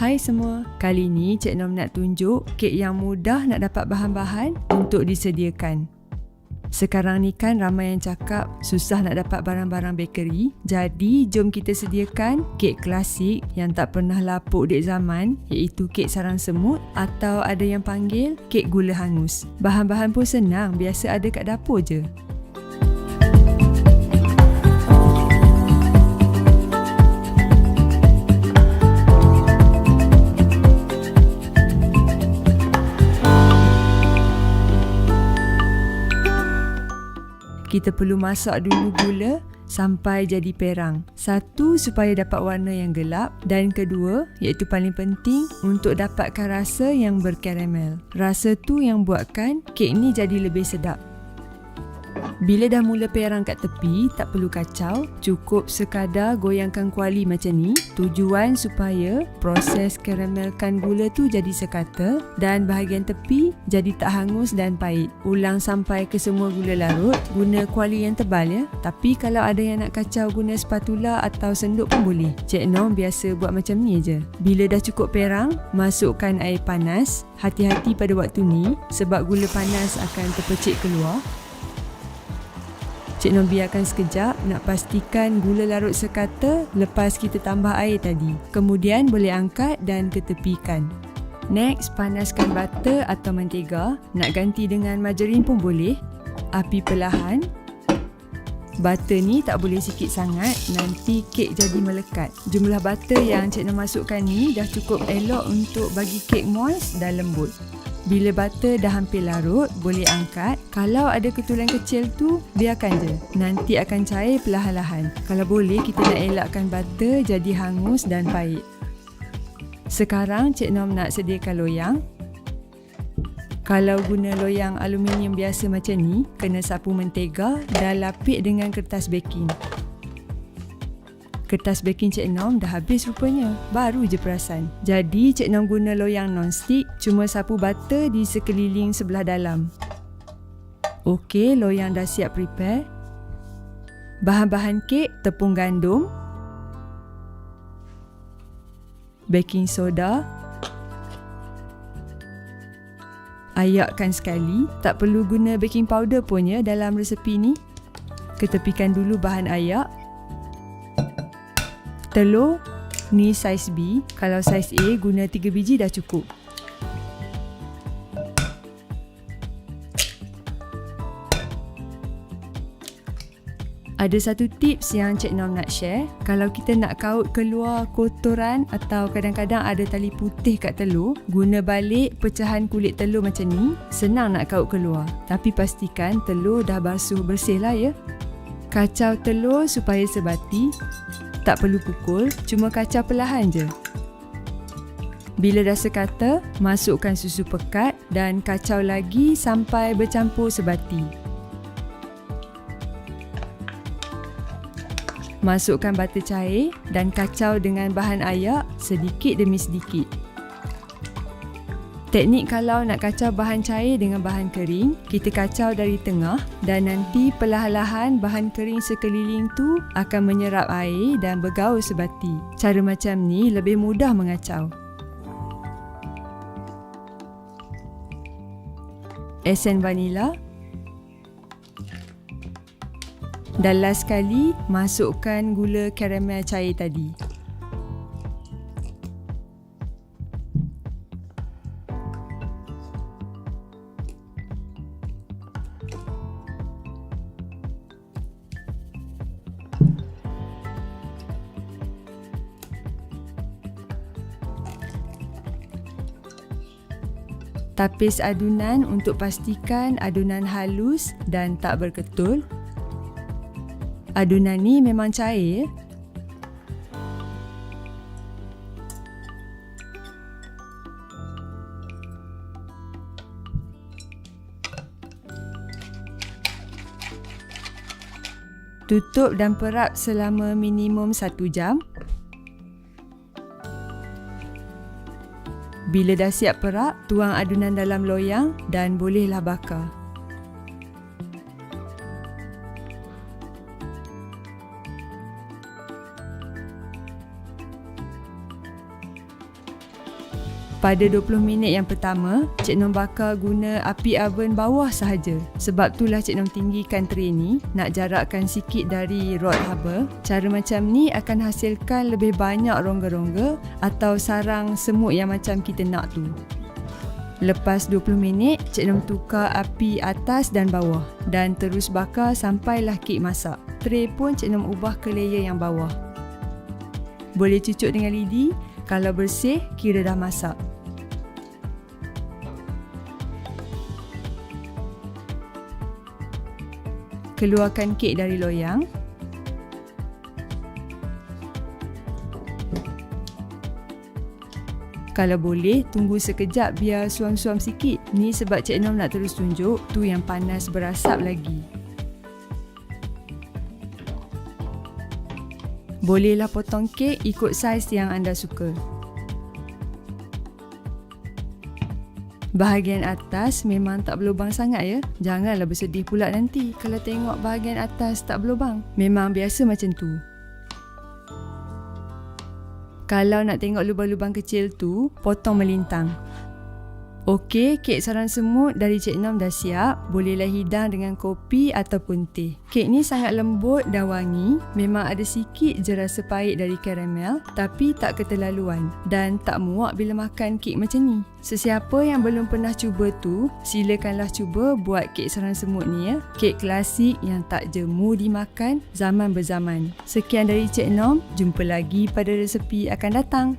Hai semua, kali ni Cik Nom nak tunjuk kek yang mudah nak dapat bahan-bahan untuk disediakan. Sekarang ni kan ramai yang cakap susah nak dapat barang-barang bakery. Jadi jom kita sediakan kek klasik yang tak pernah lapuk dek zaman, iaitu kek sarang semut atau ada yang panggil kek gula hangus. Bahan-bahan pun senang, biasa ada kat dapur je. Kita perlu masak dulu gula sampai jadi perang. Satu, supaya dapat warna yang gelap, dan kedua, iaitu paling penting, untuk dapatkan rasa yang berkaramel. Rasa tu yang buatkan kek ni jadi lebih sedap. Bila dah mula perang kat tepi, tak perlu kacau, cukup sekadar goyangkan kuali macam ni. Tujuan supaya proses karamelkan gula tu jadi sekata dan bahagian tepi jadi tak hangus dan pahit. Ulang sampai ke semua gula larut, guna kuali yang tebal ya. Tapi kalau ada yang nak kacau guna spatula atau senduk pun boleh. Cik Nom biasa buat macam ni je. Bila dah cukup perang, masukkan air panas. Hati-hati pada waktu ni sebab gula panas akan terpercik keluar. Cik Nom biarkan sekejap nak pastikan gula larut sekata lepas kita tambah air tadi. Kemudian boleh angkat dan ketepikan. Next, panaskan butter atau mentega. Nak ganti dengan margarin pun boleh. Api perlahan. Butter ni tak boleh sikit sangat, nanti kek jadi melekat. Jumlah butter yang Cik Nom masukkan ni dah cukup elok untuk bagi kek moist dan lembut. Bila butter dah hampir larut, boleh angkat. Kalau ada ketulan kecil tu, biarkan je. Nanti akan cair perlahan-lahan. Kalau boleh, kita nak elakkan butter jadi hangus dan pahit. Sekarang, Cik Nom nak sediakan loyang. Kalau guna loyang aluminium biasa macam ni, kena sapu mentega dan lapik dengan kertas baking. Kertas baking Cik Nom dah habis rupanya. Baru je perasan. Jadi Cik Nom guna loyang non-stick, cuma sapu butter di sekeliling sebelah dalam. Okey, loyang dah siap prepare. Bahan-bahan kek, tepung gandum, baking soda, ayakkan sekali. Tak perlu guna baking powder pun ya dalam resepi ni. Ketepikan dulu bahan ayak. Telur, ni saiz B. Kalau saiz A, guna 3 biji dah cukup. Ada satu tips yang Cik Nom nak share. Kalau kita nak kaut keluar kotoran atau kadang-kadang ada tali putih kat telur, guna balik pecahan kulit telur macam ni, senang nak kaut keluar. Tapi pastikan telur dah basuh bersih lah ya. Kacau telur supaya sebati. Tak perlu pukul, cuma kacau perlahan je. Bila dah sekata, masukkan susu pekat dan kacau lagi sampai bercampur sebati. Masukkan butter cair dan kacau dengan bahan ayak sedikit demi sedikit. Teknik kalau nak kacau bahan cair dengan bahan kering, kita kacau dari tengah dan nanti perlahan-lahan bahan kering sekeliling tu akan menyerap air dan bergaul sebati. Cara macam ni lebih mudah mengacau. Esen vanila. Dan last sekali, masukkan gula karamel cair tadi. Tapis adunan untuk pastikan adunan halus dan tak berketul. Adunan ni memang cair. Tutup dan perap selama minimum 1 jam. Bila dah siap perap, tuang adunan dalam loyang dan bolehlah bakar. Pada 20 minit yang pertama, Cik Nom bakar guna api oven bawah sahaja. Sebab itulah Cik Nom tinggikan tray ni, nak jarakkan sikit dari rod haba. Cara macam ni akan hasilkan lebih banyak rongga-rongga atau sarang semut yang macam kita nak tu. Lepas 20 minit, Cik Nom tukar api atas dan bawah dan terus bakar sampailah kek masak. Tray pun Cik Nom ubah ke layer yang bawah. Boleh cucuk dengan lidi, kalau bersih kira dah masak. Keluarkan kek dari loyang. Kalau boleh, tunggu sekejap biar suam-suam sikit. Ni sebab Cik Nom nak terus tunjuk tu yang panas berasap lagi. Bolehlah potong kek ikut saiz yang anda suka. Bahagian atas memang tak berlubang sangat ya. Janganlah bersedih pula nanti kalau tengok bahagian atas tak berlubang. Memang biasa macam tu. Kalau nak tengok lubang-lubang kecil tu, potong melintang. Okey, kek sarang semut dari Cik Nom dah siap. Bolehlah hidang dengan kopi ataupun teh. Kek ni sangat lembut dan wangi. Memang ada sikit je rasa pahit dari karamel, tapi tak keterlaluan dan tak muak bila makan kek macam ni. Sesiapa yang belum pernah cuba tu, silakanlah cuba buat kek sarang semut ni ya. Kek klasik yang tak jemu dimakan zaman berzaman. Sekian dari Cik Nom. Jumpa lagi pada resepi akan datang.